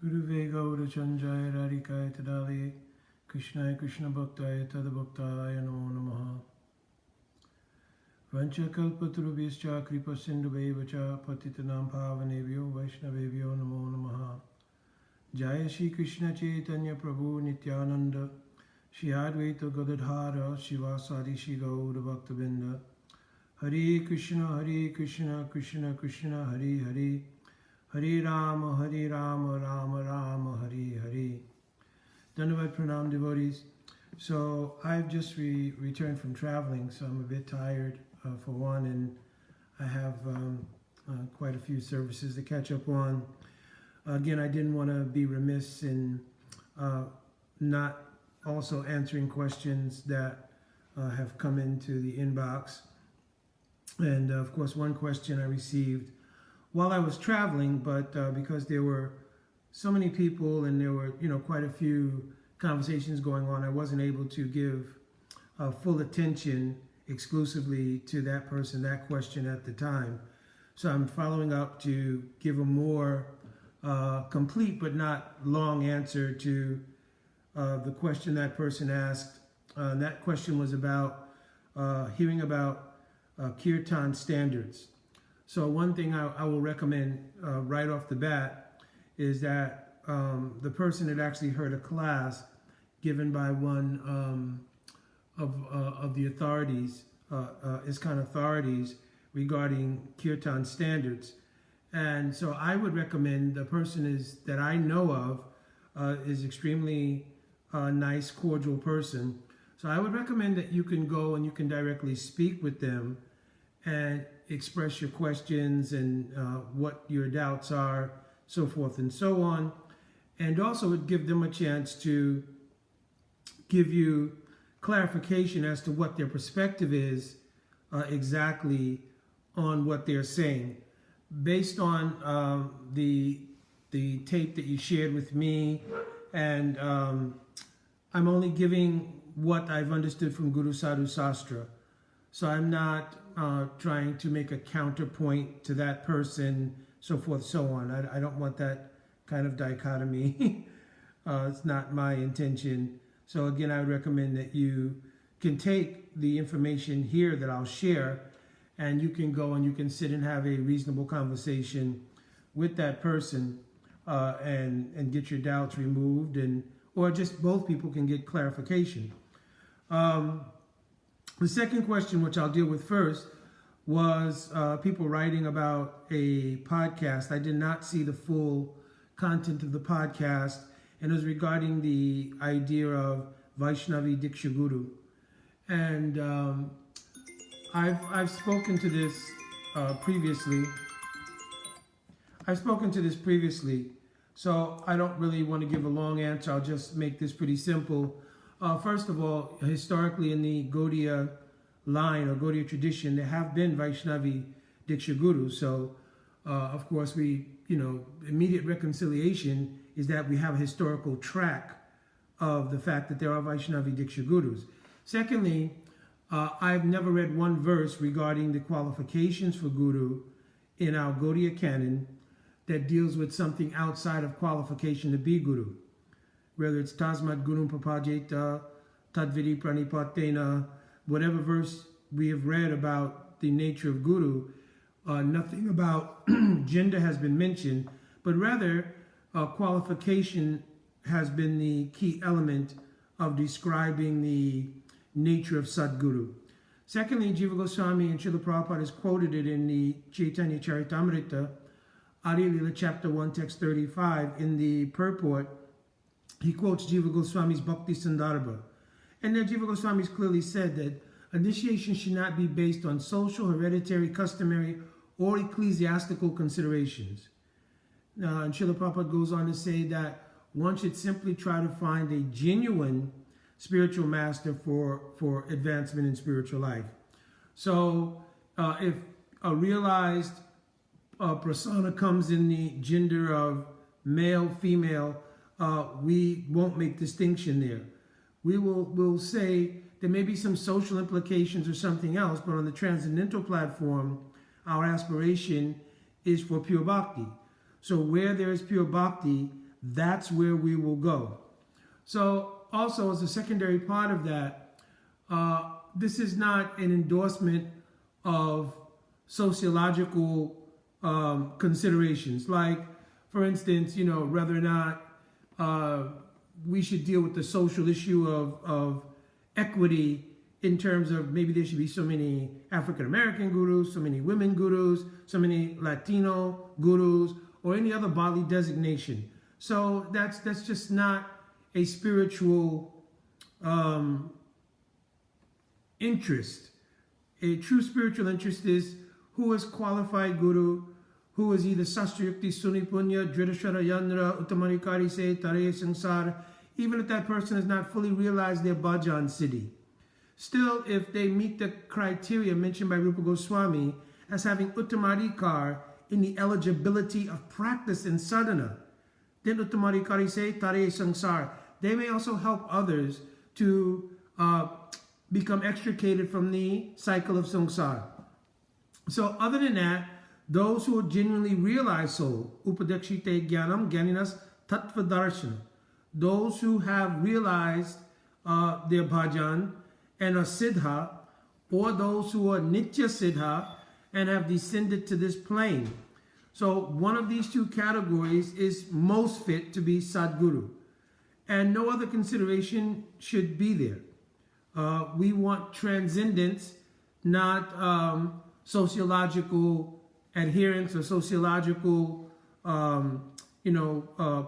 Guruve Gaura Chanjaya Radhikaya Tadali Krishnaya Krishna Bhaktaya Tadabhaktaya Namo Namaha Vancha Kalpatarubhyascha Kripa Sindhuvevacha Patitanam Pavanebhyo Vaishnavebhyo Namo Namaha Jaya Shri Krishna Chaitanya Prabhu Nityananda Shri Advaita Gadadhara Shivasadi Shri Gaura Bhaktabinda Hare Krishna Krishna Krishna Hare Hare Hare Rama, Rama Rama, Hare Hare. Dandavad Pranam devotees. So I've just returned from traveling, so I'm a bit tired for one, and I have quite a few services to catch up on. Again, I didn't want to be remiss in not also answering questions that have come into the inbox. And of course, one question I received while I was traveling, but because there were so many people and there were, quite a few conversations going on, I wasn't able to give full attention exclusively to that person, that question at the time. So I'm following up to give a more complete but not long answer to the question that person asked. And that question was about hearing about Kirtan Standards. So one thing I will recommend right off the bat is that the person had actually heard a class given by one of the authorities, ISKCON authorities, regarding Kirtan Standards. And so I would recommend the person that I know of is extremely nice, cordial person. So I would recommend that you can go and you can directly speak with them and express your questions and what your doubts are, so forth and so on. And also would give them a chance to give you clarification as to what their perspective is exactly on what they're saying. Based on the tape that you shared with me, and I'm only giving what I've understood from Guru Sadhu Sastra. So I'm not trying to make a counterpoint to that person, so forth, so on. I don't want that kind of dichotomy. It's not my intention. So again, I would recommend that you can take the information here that I'll share, and you can go and you can sit and have a reasonable conversation with that person and get your doubts removed, or just both people can get clarification. The second question, which I'll deal with first, was people writing about a podcast. I did not see the full content of the podcast, and it was regarding the idea of Vaishnavi Diksha Guru. And I've spoken to this previously. So I don't really want to give a long answer. I'll just make this pretty simple. First of all, historically in the Gaudiya line or Gaudiya tradition, there have been Vaishnavi Diksha Gurus. So, of course, immediate reconciliation is that we have a historical track of the fact that there are Vaishnavi Diksha Gurus. Secondly, I've never read one verse regarding the qualifications for Guru in our Gaudiya canon that deals with something outside of qualification to be Guru. Whether it's Tasmat Gurum Papajeta, Tadvidi Pranipatena, whatever verse we have read about the nature of Guru, nothing about gender has been mentioned, but rather qualification has been the key element of describing the nature of Sadguru. Secondly, Jiva Goswami and Srila Prabhupada has quoted it in the Chaitanya Charitamrita, Adi Lila chapter 1, text 35, in the purport. He quotes Jiva Goswami's Bhakti Sandarbha. And there Jiva Goswami's clearly said that initiation should not be based on social, hereditary, customary, or ecclesiastical considerations. And Srila Prabhupada goes on to say that one should simply try to find a genuine spiritual master for advancement in spiritual life. So if a realized persona comes in the gender of male, female, we won't make distinction there. We'll say there may be some social implications or something else, but on the transcendental platform, our aspiration is for pure bhakti. So where there is pure bhakti, that's where we will go. So also as a secondary part of that, this is not an endorsement of sociological considerations. Like, for instance, whether or not we should deal with the social issue of equity in terms of maybe there should be so many African-American gurus, so many women gurus, so many Latino gurus, or any other bodily designation. So that's just not a spiritual interest. A true spiritual interest is who is qualified guru, who is either Sastrayukti, Suni Punya, Dridashara Yandra, Uttamarikari Se, Tare Sangsara, even if that person has not fully realized their bhajan siddhi. Still, if they meet the criteria mentioned by Rupa Goswami as having Uttamarikar in the eligibility of practice in sadhana, then Uttamarikari Se, Tare Sangsara, they may also help others to become extricated from the cycle of samsara. So other than that, those who genuinely realize soul, upadakshite jnanam jnaninas tattva darshan, those who have realized their bhajan and are siddha, or those who are nitya siddha and have descended to this plane. So one of these two categories is most fit to be Sadguru, and no other consideration should be there. We want transcendence, not sociological adherence or sociological,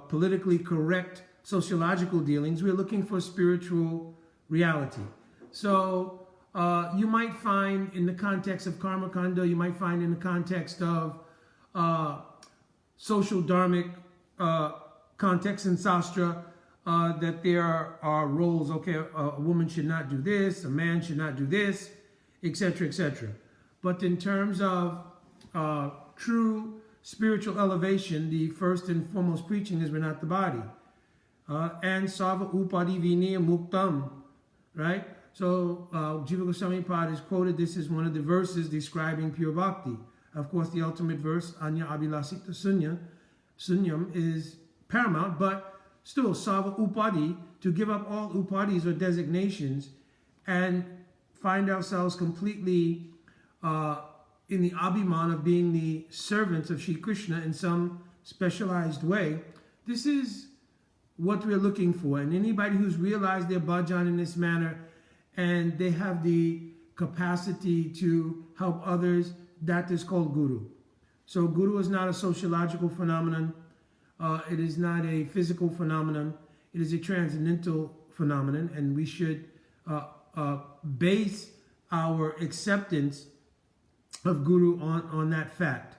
politically correct sociological dealings. We're looking for spiritual reality. So you might find in the context of Karma Kanda, you might find in the context of social dharmic context in Sastra, that there are roles. Okay, a woman should not do this, a man should not do this, etc., etc. But in terms of true spiritual elevation, the first and foremost preaching is we're not the body. And Sava Upadi Vinaya Muktam, right? So Jiva Goswami Pad is quoted, this is one of the verses describing pure bhakti. Of course, the ultimate verse, Anya Abhilasita Sunyam, is paramount, but still, Sava Upadi, to give up all upadis or designations and find ourselves completely in the abhiman of being the servants of Shri Krishna in some specialized way. This is what we're looking for. And anybody who's realized their bhajan in this manner and they have the capacity to help others, that is called guru. So guru is not a sociological phenomenon. It is not a physical phenomenon. It is a transcendental phenomenon, and we should base our acceptance of guru on that fact.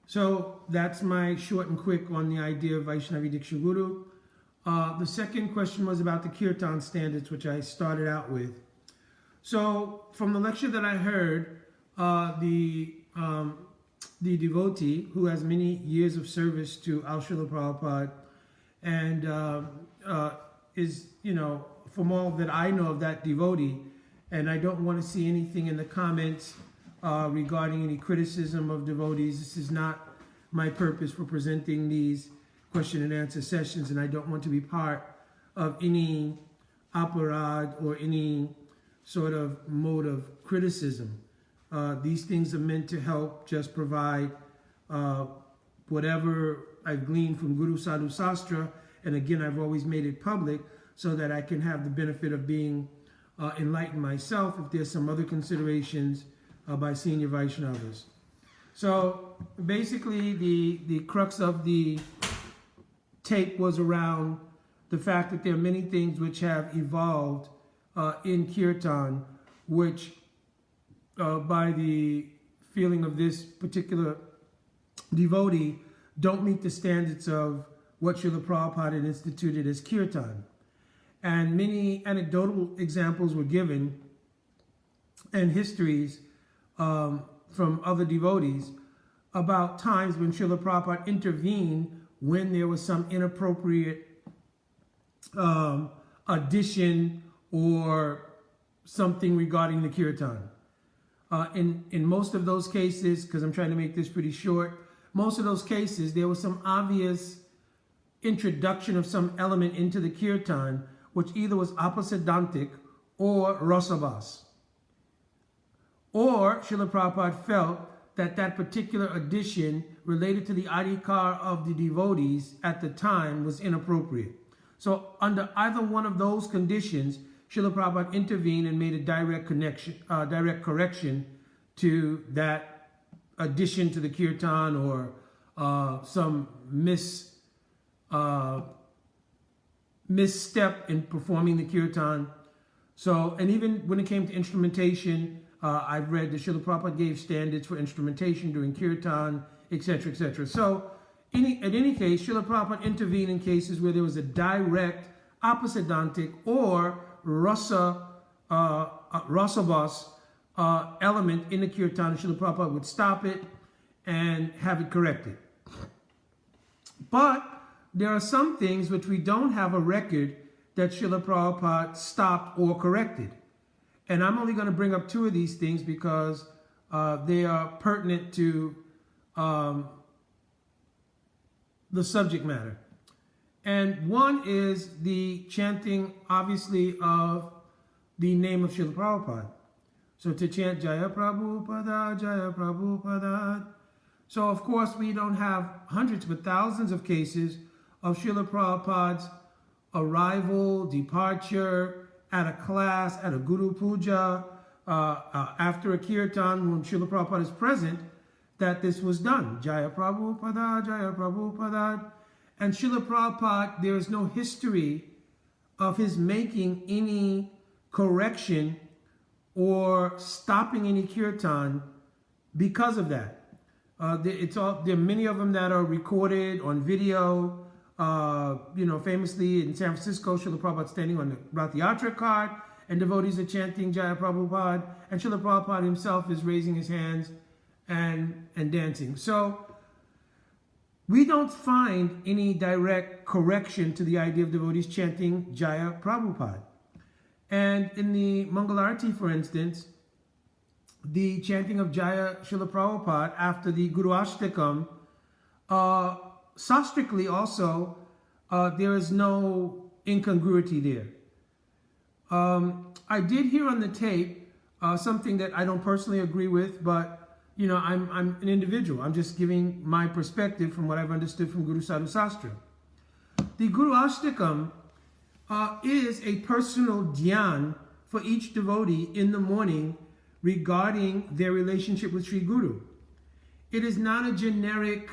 So that's my short and quick on the idea of Vaishnavi Diksha Guru. The second question was about the Kirtan Standards, which I started out with. So from the lecture that I heard, the devotee who has many years of service to Al Srila Prabhupada and is, from all that I know of that devotee, and I don't want to see anything in the comments regarding any criticism of devotees. This is not my purpose for presenting these question and answer sessions, and I don't want to be part of any aparad or any sort of mode of criticism. These things are meant to help just provide whatever I've gleaned from Guru Sadhu Sastra, and again, I've always made it public so that I can have the benefit of being enlightened myself if there's some other considerations by senior Vaishnavas. So basically the crux of the tape was around the fact that there are many things which have evolved in Kirtan, which by the feeling of this particular devotee don't meet the standards of what Srila Prabhupada had instituted as Kirtan. And many anecdotal examples were given and histories from other devotees about times when Srila Prabhupada intervened when there was some inappropriate addition or something regarding the Kirtan. In most of those cases, because I'm trying to make this pretty short, most of those cases there was some obvious introduction of some element into the kirtan, which either was apasidantic or rasabhas. Or Srila Prabhupada felt that that particular addition related to the adhikar of the devotees at the time was inappropriate. So under either one of those conditions, Srila Prabhupada intervened and made a direct correction to that addition to the kirtan, or some misstep in performing the kirtan. So, and even when it came to instrumentation, I've read that Srila Prabhupada gave standards for instrumentation during kirtan, etc., etc. So, in any case, Srila Prabhupada intervened in cases where there was a direct apasidantic or rasabhas element in the kirtan. Srila Prabhupada would stop it and have it corrected. But there are some things which we don't have a record that Srila Prabhupada stopped or corrected. And I'm only going to bring up two of these things because they are pertinent to the subject matter. And one is the chanting, obviously, of the name of Srila Prabhupada. So to chant Jaya Prabhupada, Jaya Prabhupada. So of course we don't have hundreds but thousands of cases of Srila Prabhupada's arrival, departure, at a class, at a Guru Puja, after a kirtan, when Srila Prabhupada is present, that this was done. Jaya Prabhupada, Jaya Prabhupada. And Srila Prabhupada, there is no history of his making any correction or stopping any kirtan because of that. There are many of them that are recorded on video. Famously in San Francisco, Srila Prabhupada standing on the Rath Yatra cart, and devotees are chanting Jaya Prabhupada, and Srila Prabhupada himself is raising his hands and dancing. So we don't find any direct correction to the idea of devotees chanting Jaya Prabhupada. And in the Mangalarti, for instance, the chanting of Jaya Srila Prabhupada after the Guru Ashtakam, sastrically also, there is no incongruity there. I did hear on the tape something that I don't personally agree with, but I'm an individual. I'm just giving my perspective from what I've understood from Guru Sadhu Sastra. The Guru Ashtakam is a personal dhyan for each devotee in the morning regarding their relationship with Sri Guru. It is not a generic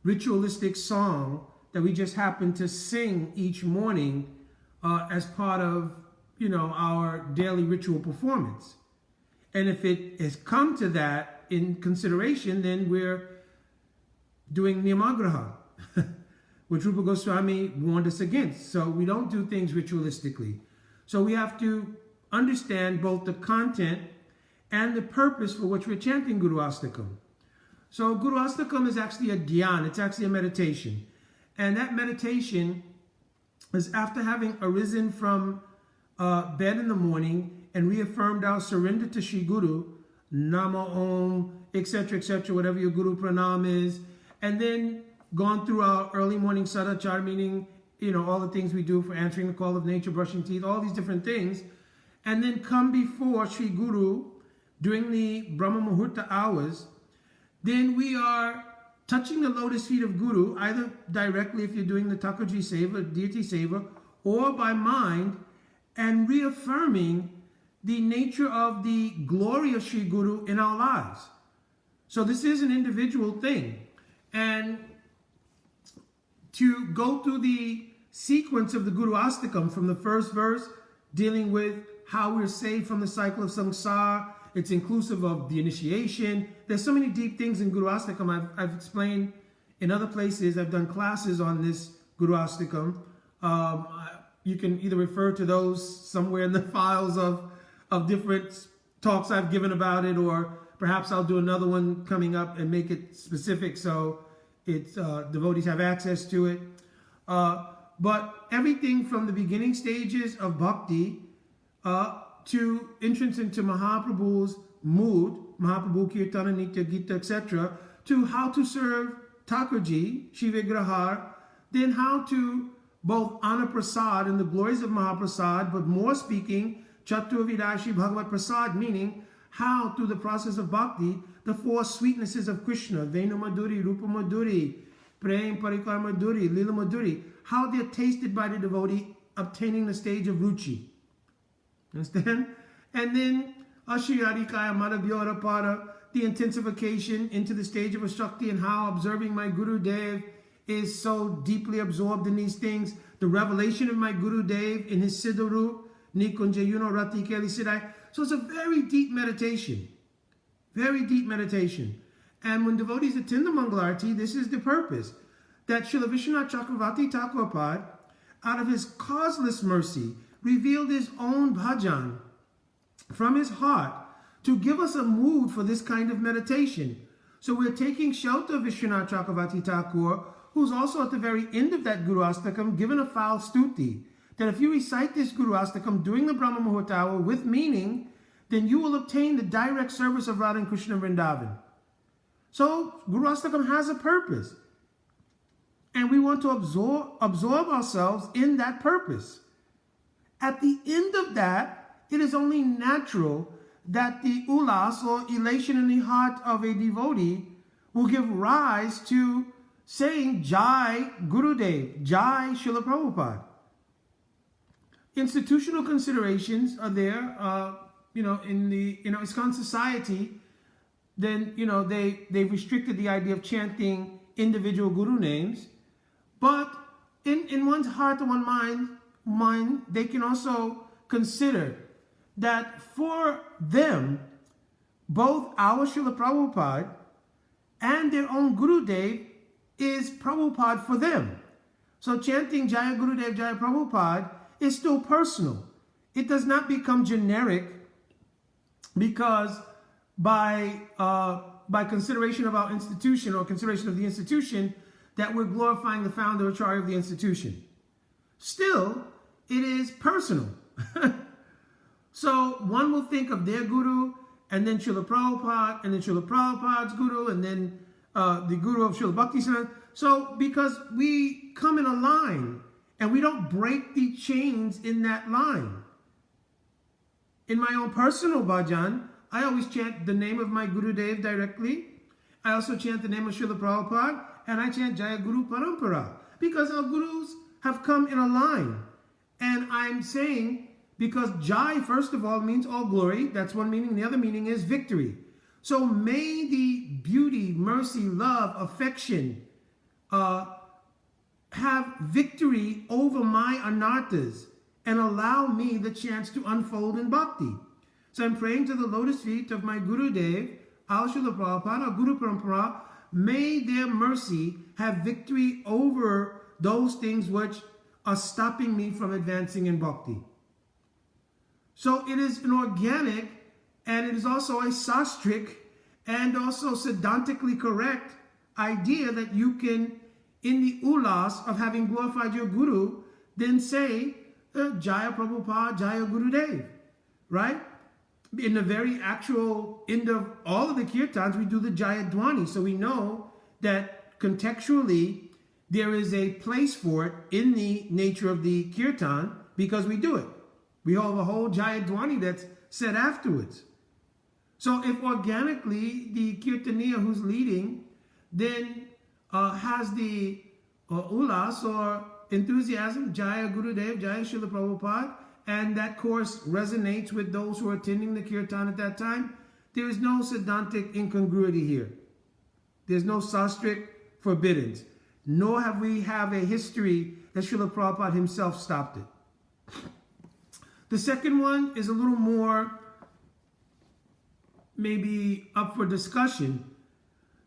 ritualistic song that we just happen to sing each morning as part of, our daily ritual performance. And if it has come to that in consideration, then we're doing Niyamagraha, which Rupa Goswami warned us against. So we don't do things ritualistically. So we have to understand both the content and the purpose for which we're chanting Guru Astakam. So Guru Astakam is actually a dhyan, it's actually a meditation. And that meditation is after having arisen from bed in the morning and reaffirmed our surrender to Sri Guru, Nama Om, etc., whatever your Guru Pranam is, and then gone through our early morning sadachar, meaning, all the things we do for answering the call of nature, brushing teeth, all these different things, and then come before Sri Guru during the Brahma Muhurta hours, then we are touching the lotus feet of Guru, either directly if you're doing the Thakurji Seva, deity Seva, or by mind, and reaffirming the nature of the glory of Sri Guru in our lives. So this is an individual thing. And to go through the sequence of the Guru Astakam from the first verse, dealing with how we're saved from the cycle of samsara, it's inclusive of the initiation. There's so many deep things in Guru Astakam. I've explained in other places. I've done classes on this Guru Astakam. You can either refer to those somewhere in the files of different talks I've given about it, or perhaps I'll do another one coming up and make it specific so it's devotees have access to it. But everything from the beginning stages of bhakti to entrance into Mahaprabhu's mood, Mahaprabhu Kirtana, Nitya Gita, etc., to how to serve Thakurji, Shiva Grahar, then how to both honor prasad and the glories of Mahaprasad, but more speaking, Chaturvidashi Bhagavat Prasad, meaning how through the process of bhakti, the four sweetnesses of Krishna, Venu Madhuri, Rupa Madhuri, Prem Parikar Madhuri, Lila Madhuri, how they're tasted by the devotee, obtaining the stage of Ruchi. Understand? And then Ashiyarikaya Madhavyora Pada, the intensification into the stage of a Shakti, and how observing my Guru Dev is so deeply absorbed in these things. The revelation of my Guru Dev in his Siddharu, Nikunjayuno Rati Keli Siddhai. So it's a very deep meditation. Very deep meditation. And when devotees attend the Mangalarti, this is the purpose. That Srila Vishwanath Chakravarti Thakurpad, out of his causeless mercy, revealed his own bhajan from his heart to give us a mood for this kind of meditation. So we're taking shelter of Vishwanath Chakravarti Thakur, who's also at the very end of that Guru Astakam given a foul stuti, that if you recite this Guru Astakam during the Brahma Muhurta hour with meaning, then you will obtain the direct service of Radha and Krishna Vrindavan. So Guru Astakam has a purpose. And we want to absorb ourselves in that purpose. At the end of that, it is only natural that the ulas or elation in the heart of a devotee will give rise to saying Jai Gurudev, Jai Srila Prabhupada. Institutional considerations are there, in the ISKCON society. Then they've restricted the idea of chanting individual guru names, but in one's heart and one's mind, they can also consider that for them, both our Srila Prabhupada and their own Gurudev is Prabhupada for them. So chanting Jaya Gurudev, Jaya Prabhupada is still personal. It does not become generic because by consideration of our institution or consideration of the institution that we're glorifying the founder or charge of the institution. Still, it is personal. So one will think of their guru, and then Srila Prabhupada, and then Srila Prabhupada's guru, and then the guru of Srila Bhaktisiddhanta. So because we come in a line, and we don't break the chains in that line. In my own personal bhajan, I always chant the name of my Gurudev directly. I also chant the name of Srila Prabhupada, and I chant Jaya Guru Parampara, because our gurus have come in a line. And I'm saying, because Jai, first of all, means all glory. That's one meaning. The other meaning is victory. So may the beauty, mercy, love, affection have victory over my anarthas and allow me the chance to unfold in bhakti. So I'm praying to the lotus feet of my Gurudev, Al Srila Prabhupada, our Guru Parampara. May their mercy have victory over those things which are stopping me from advancing in bhakti. So it is an organic, and it is also a sastric and also sedantically correct idea that you can, in the ulas of having glorified your guru, then say Jaya Prabhupada, Jaya Gurudev, right? In the very actual end of all of the kirtans, we do the Jaya Dwani. So we know that contextually there is a place for it in the nature of the kirtan because we do it. We have a whole Jaya Dwani that's said afterwards. So if organically the kirtaniya who's leading then has the ulas or enthusiasm, Jaya Gurudev, Jaya Srila Prabhupada, and that course resonates with those who are attending the kirtan at that time, there is no sedantic incongruity here. There's no sastric forbiddance. Nor have we have a history that Srila Prabhupada himself stopped it. The second one is a little more maybe up for discussion,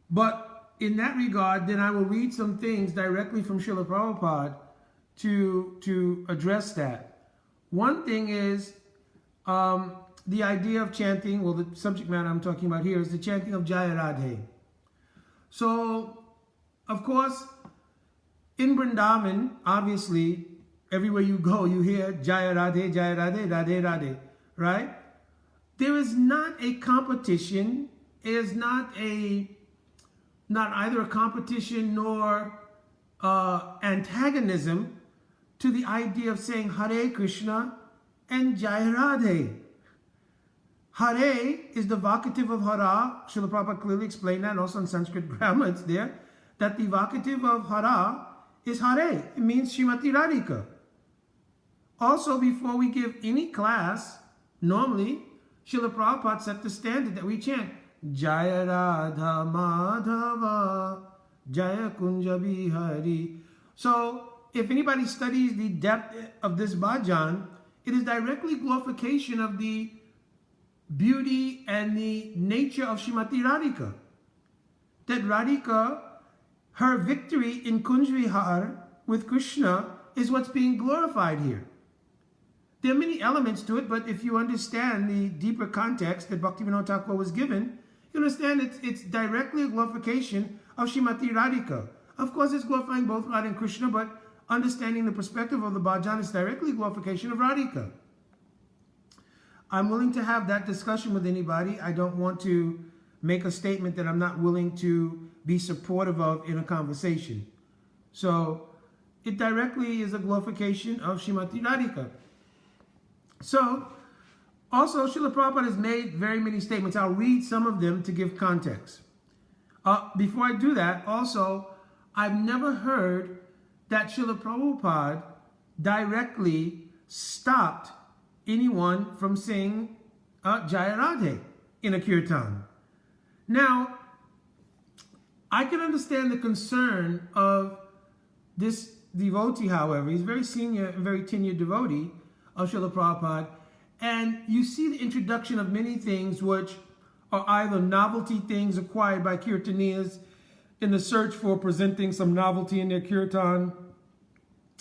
but in that regard, then I will read some things directly from Srila Prabhupada to address that. One thing is the idea of chanting, well, the subject matter I'm talking about here is the chanting of Jaya Radhe. So, of course, in Vrindavan, obviously, everywhere you go, you hear Jaya Radhe, Radhe, Radhe, right? There is not a competition. It is not either a competition nor an antagonism to the idea of saying Hare Krishna and Jai Radhe. Hare is the vocative of Hara. Srila Prabhupada clearly explained that, and also in Sanskrit grammar it's there, that the vocative of Hara is Hare. It means Srimati Radhika. Also, before we give any class, normally, Srila Prabhupada set the standard that we chant, Jaya Radha Madhava, Jaya Kunja Bihari. So, if anybody studies the depth of this bhajan, it is directly glorification of the beauty and the nature of Srimati Radhika. That Radhika, her victory in Kunj Vihar with Krishna is what's being glorified here. There are many elements to it, but if you understand the deeper context that Bhaktivinoda Thakur was given, you understand it's directly a glorification of Srimati Radhika. Of course, it's glorifying both Radha and Krishna, but understanding the perspective of the bhajan is directly glorification of Radhika. I'm willing to have that discussion with anybody. I don't want to make a statement that I'm not willing to be supportive of in a conversation. So, it directly is a glorification of Srimati Radhika. So, also, Srila Prabhupada has made very many statements. I'll read some of them to give context. Before I do that, also, I've never heard that Srila Prabhupada directly stopped anyone from saying Jaya Radhe in a kirtan. Now, I can understand the concern of this devotee, however. He's a very senior and very tenured devotee of Srila Prabhupada. And you see the introduction of many things which are either novelty things acquired by kirtaniyas in the search for presenting some novelty in their kirtan.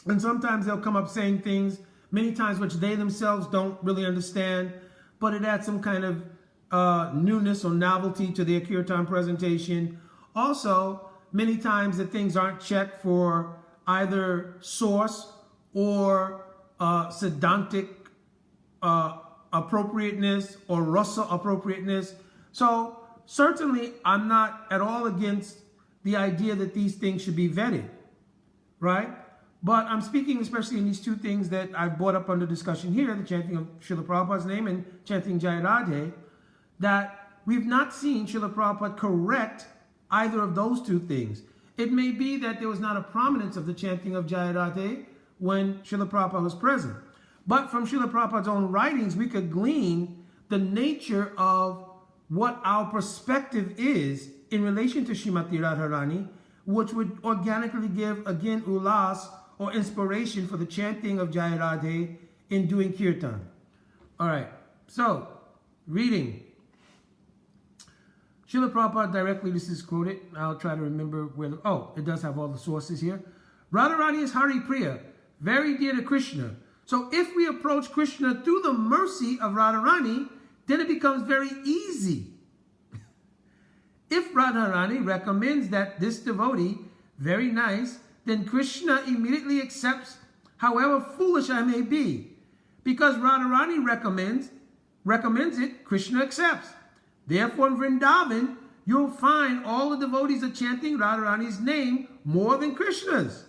And sometimes they'll come up saying things, many times which they themselves don't really understand, but it adds some kind of newness or novelty to their kirtan presentation. Also, many times the things aren't checked for either source or Siddhantic appropriateness or rasa appropriateness. So certainly I'm not at all against the idea that these things should be vetted, right? But I'm speaking especially in these two things that I've brought up under discussion here, the chanting of Srila Prabhupada's name and chanting Jai Radhe, that we've not seen Srila Prabhupada correct either of those two things. It may be that there was not a prominence of the chanting of Jai Radhe when Srila Prabhupada was present. But from Srila Prabhupada's own writings, we could glean the nature of what our perspective is in relation to Srimati Radharani, which would organically give, again, ulas or inspiration for the chanting of Jai Radhe in doing kirtan. All right, so, reading. Srila Prabhupada directly, this is quoted. I'll try to remember where, it does have all the sources here. Radharani is Hari Priya, very dear to Krishna. So if we approach Krishna through the mercy of Radharani, then it becomes very easy. If Radharani recommends that this devotee, very nice, then Krishna immediately accepts, however foolish I may be. Because Radharani recommends it, Krishna accepts. Therefore in Vrindavan, you'll find all the devotees are chanting Radharani's name more than Krishna's.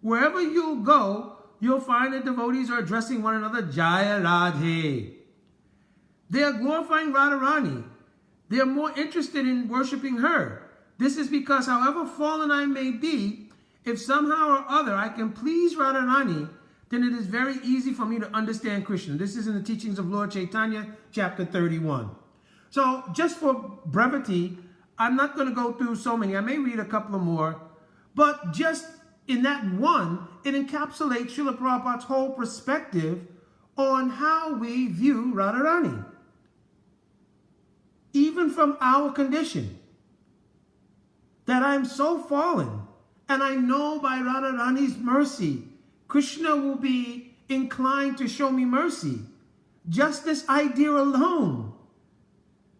Wherever you'll go, you'll find that devotees are addressing one another, Jaya Radhe. They are glorifying Radharani. They are more interested in worshiping her. This is because however fallen I may be, if somehow or other I can please Radharani, then it is very easy for me to understand Krishna. This is in the teachings of Lord Chaitanya, chapter 31. So just for brevity, I'm not going to go through so many. I may read a couple of more, but just in that one, it encapsulates Srila Prabhupada's whole perspective on how we view Radharani. Even from our condition, that I am so fallen, and I know by Radharani's mercy, Krishna will be inclined to show me mercy. Just this idea alone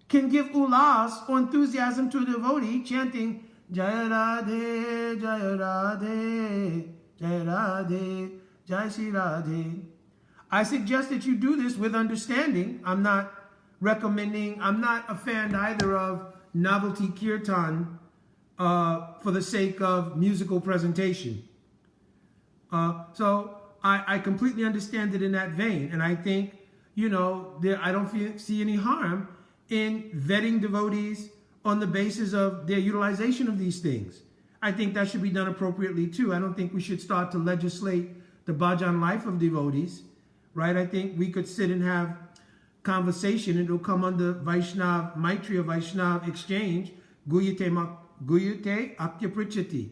can give ulas or enthusiasm to a devotee chanting Jaya Radhe, Jaya Radhe, Jaya Radhe, Jai Shri Radhe. I suggest that you do this with understanding. I'm not recommending, I'm not a fan either of novelty kirtan for the sake of musical presentation. So I completely understand it in that vein. And I think, I don't see any harm in vetting devotees on the basis of their utilization of these things. I think that should be done appropriately too. I don't think we should start to legislate the bhajan life of devotees, right? I think we could sit and have conversation, and it'll come under Vaishnav Maitri or Vaishnav exchange, Guyate Akyaprichati.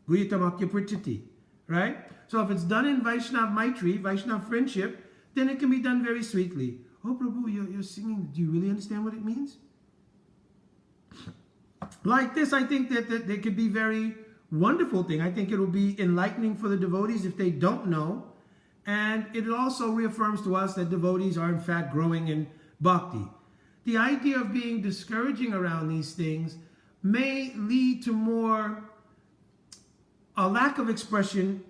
Guyatam Akyaprichati, right? So if it's done in Vaishnav Maitri, Vaishnav friendship, then it can be done very sweetly. Oh, Prabhu, you're singing. Do you really understand what it means? Like this, I think that they could be very wonderful thing. I think it'll be enlightening for the devotees if they don't know. And it also reaffirms to us that devotees are in fact growing in bhakti. The idea of being discouraging around these things may lead to a lack of expression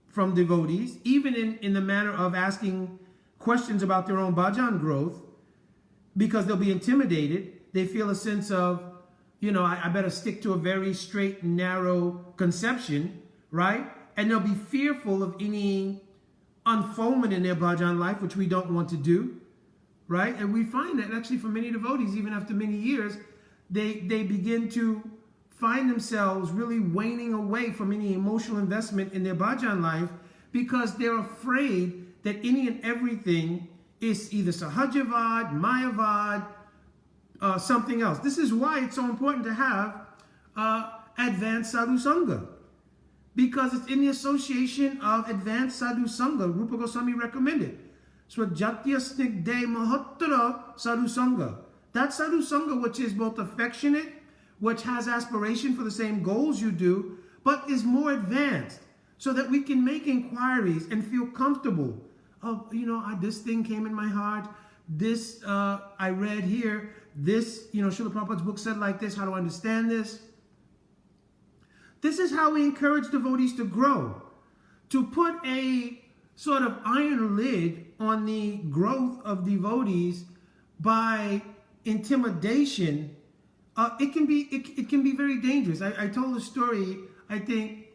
from devotees, even in the manner of asking questions about their own bhajan growth, because they'll be intimidated. They feel a sense of, I better stick to a very straight and narrow conception, right? And they'll be fearful of any unfoldment in their bhajan life, which we don't want to do, right? And we find that actually for many devotees, even after many years, they begin to find themselves really waning away from any emotional investment in their bhajan life because they're afraid that any and everything is either sahajavad, mayavad, something else. This is why it's so important to have advanced sadhu sangha, because it's in the association of advanced sadhu sangha. Rupa Goswami recommended Swajatya Snigde Mahottara Sadhu Sangha. That sadhu sangha which is both affectionate, which has aspiration for the same goals you do, but is more advanced, so that we can make inquiries and feel comfortable. Oh, this thing came in my heart. This I read here. This, Srila Prabhupada's book said like this. How do I understand this? This is how we encourage devotees to grow. To put a sort of iron lid on the growth of devotees by intimidation, it can be very dangerous. I told a story, I think,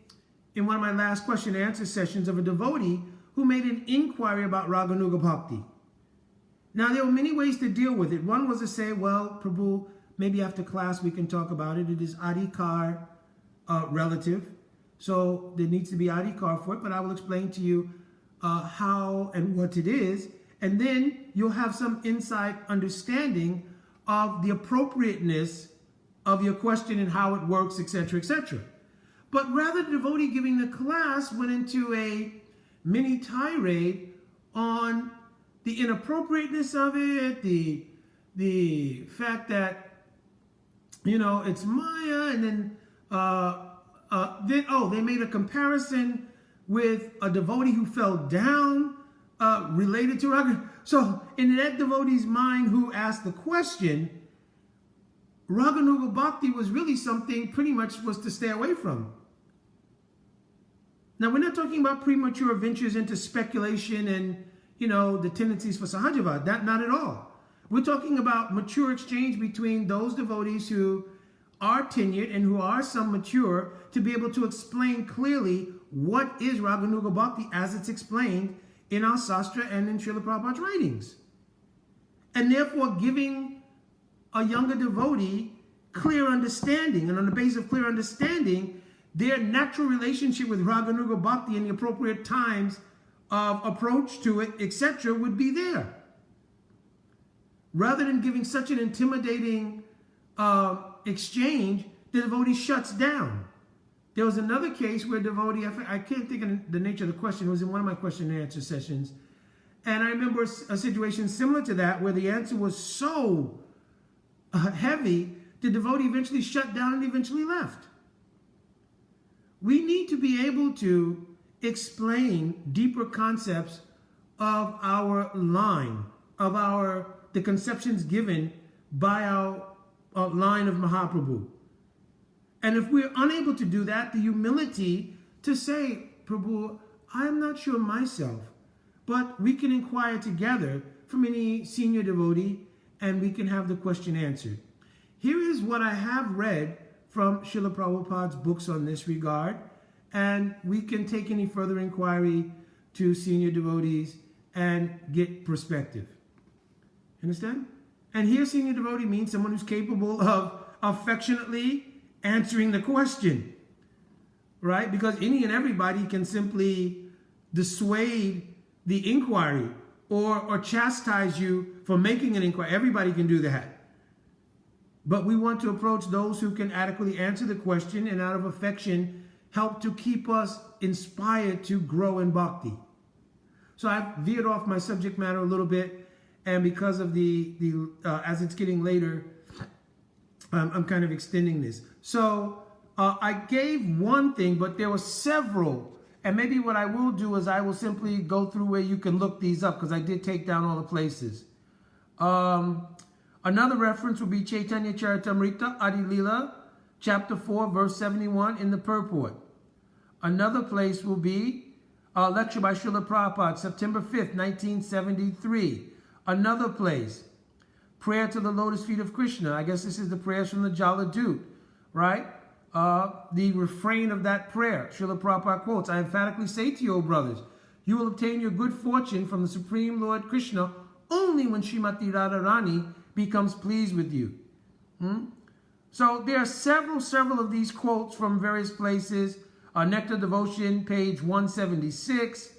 in one of my last question and answer sessions of a devotee who made an inquiry about Raganuga Bhakti. Now, there were many ways to deal with it. One was to say, well, Prabhu, maybe after class we can talk about it. It is adhikar relative, so there needs to be adhikar for it, but I will explain to you how and what it is, and then you'll have some insight understanding of the appropriateness of your question and how it works, etc., etc. But rather, the devotee giving the class went into a mini tirade on the inappropriateness of it, the fact that, it's Maya, and then they made a comparison with a devotee who fell down related to Raganuga. So in that devotee's mind who asked the question, Raganuga Bhakti was really something pretty much was to stay away from. Now, we're not talking about premature ventures into speculation and, the tendencies for sahajavad. Not at all. We're talking about mature exchange between those devotees who are tenured and who are some mature to be able to explain clearly what is Raganuga Bhakti as it's explained in our Sastra and in Srila Prabhupada's writings. And therefore giving a younger devotee clear understanding, and on the basis of clear understanding, their natural relationship with Raganuga Bhakti and the appropriate times of approach to it, etc., would be there. Rather than giving such an intimidating exchange, the devotee shuts down. There was another case where a devotee, I can't think of the nature of the question, it was in one of my question and answer sessions, and I remember a situation similar to that where the answer was so heavy, the devotee eventually shut down and eventually left. We need to be able to explain deeper concepts of our line, of the conceptions given by our line of Mahaprabhu. And if we're unable to do that, the humility to say, Prabhu, I'm not sure myself, but we can inquire together from any senior devotee and we can have the question answered. Here is what I have read from Srila Prabhupada's books on this regard, and we can take any further inquiry to senior devotees and get perspective. Understand? And here senior devotee means someone who's capable of affectionately answering the question, right? Because any and everybody can simply dissuade the inquiry or chastise you for making an inquiry. Everybody can do that. But we want to approach those who can adequately answer the question and out of affection help to keep us inspired to grow in bhakti. So I've veered off my subject matter a little bit, and because of the as it's getting later, I'm kind of extending this. So I gave one thing, but there were several. And maybe what I will do is I will simply go through where you can look these up, because I did take down all the places. Another reference will be Chaitanya Charitamrita Adi Lila, chapter 4, verse 71 in the purport. Another place will be a lecture by Srila Prabhupada, September 5th, 1973. Another place, prayer to the lotus feet of Krishna. I guess this is the prayers from the Jala Dut, right? The refrain of that prayer, Srila Prabhupada quotes, I emphatically say to you, O brothers, you will obtain your good fortune from the Supreme Lord Krishna only when Srimati Radharani becomes pleased with you. So there are several of these quotes from various places. Nectar Devotion, page 176.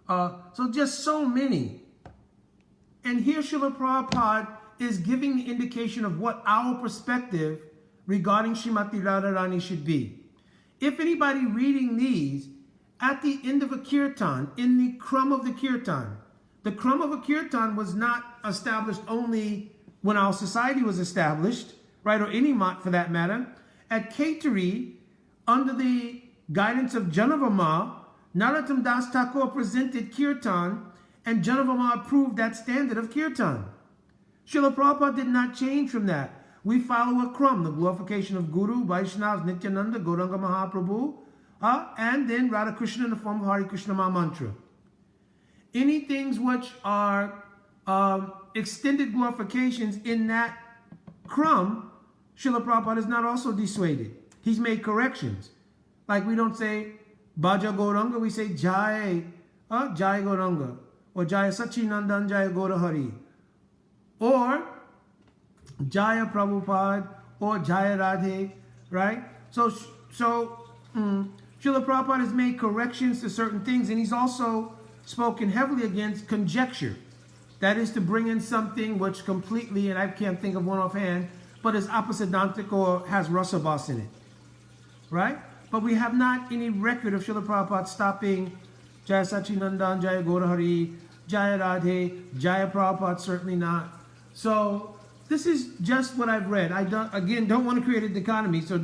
So just so many. And here Srila Prabhupada is giving the indication of what our perspective regarding Srimati Radharani should be. If anybody reading these, at the end of a kirtan, in the crumb of the crumb of a kirtan was not established only when our society was established, right, or any mat for that matter. At Kaituri, under the guidance of Janavama, Narottam Das Thakur presented kirtan, and Janavama approved that standard of kirtan. Srila Prabhupada did not change from that. We follow a crumb, the glorification of Guru, Vaishnavas, Nityananda, Gauranga Mahaprabhu, and then Radha Krishna in the form of Hare Krishna Maha Mantra. Any things which are extended glorifications in that crumb, Srila Prabhupada is not also dissuaded. He's made corrections. Like we don't say Bhaja Gauranga, we say Jai, Jai Gauranga, or Jaya Sachinandan Jaya Gaura Hari, or Jaya Prabhupada, or Jaya Radhe, right? So Srila Prabhupada has made corrections to certain things, and he's also spoken heavily against conjecture. That is to bring in something which completely, and I can't think of one offhand, but is opposidantic or has rasabhas in it, right? But we have not any record of Srila Prabhupada stopping Jaya Sachinandan, Jaya Gaura Hari, Jaya Radhe, Jaya Prabhupada, certainly not. So this is just what I've read. I don't want to create a dichotomy, so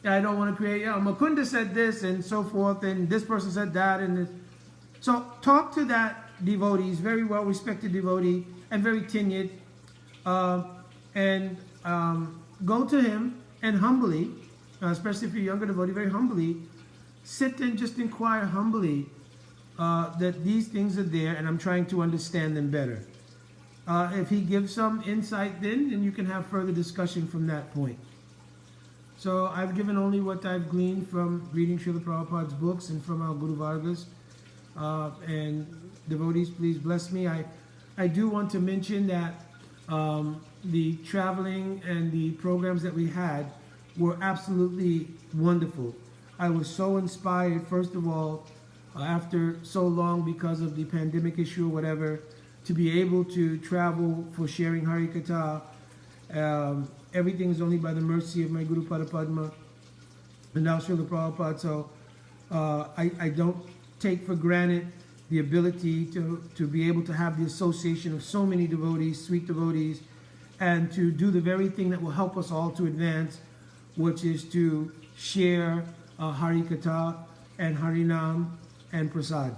I don't want to create, Mukunda said this and so forth, and this person said that, and this. So talk to that devotee, he's very well respected devotee and very tenured, and go to him and humbly, especially if you're a younger devotee, very humbly, sit and just inquire humbly that these things are there and I'm trying to understand them better. If he gives some insight then you can have further discussion from that point. So I've given only what I've gleaned from reading Srila Prabhupada's books and from our Guru Vargas. And devotees, please bless me. I do want to mention that the traveling and the programs that we had were absolutely wonderful. I was so inspired, first of all, after so long because of the pandemic issue or whatever, to be able to travel for sharing Harikatha. Everything is only by the mercy of my Guru Padma and now Srila Prabhupada. So I don't take for granted the ability to be able to have the association of so many devotees, sweet devotees, and to do the very thing that will help us all to advance, which is to share Harikatha and Harinam and Prasad.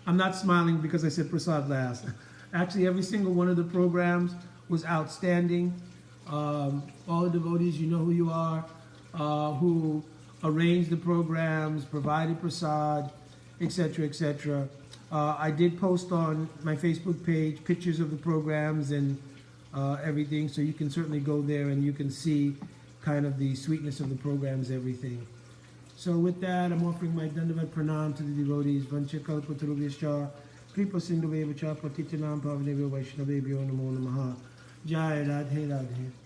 I'm not smiling because I said Prasad last. Actually, every single one of the programs was outstanding. All the devotees, you know who you are, who arranged the programs, provided Prasad, etc., etc. I did post on my Facebook page pictures of the programs and everything, so you can certainly go there and you can see kind of the sweetness of the programs, everything. So with that, I'm offering my Dandavat Pranam to the devotees. Vanchakalpatarubhyascha, Kripa Sindhuvevacha, Patitanam Pavanebhyo Vaishnavebhyo Namo Namaha. Jai Radhe Radhe.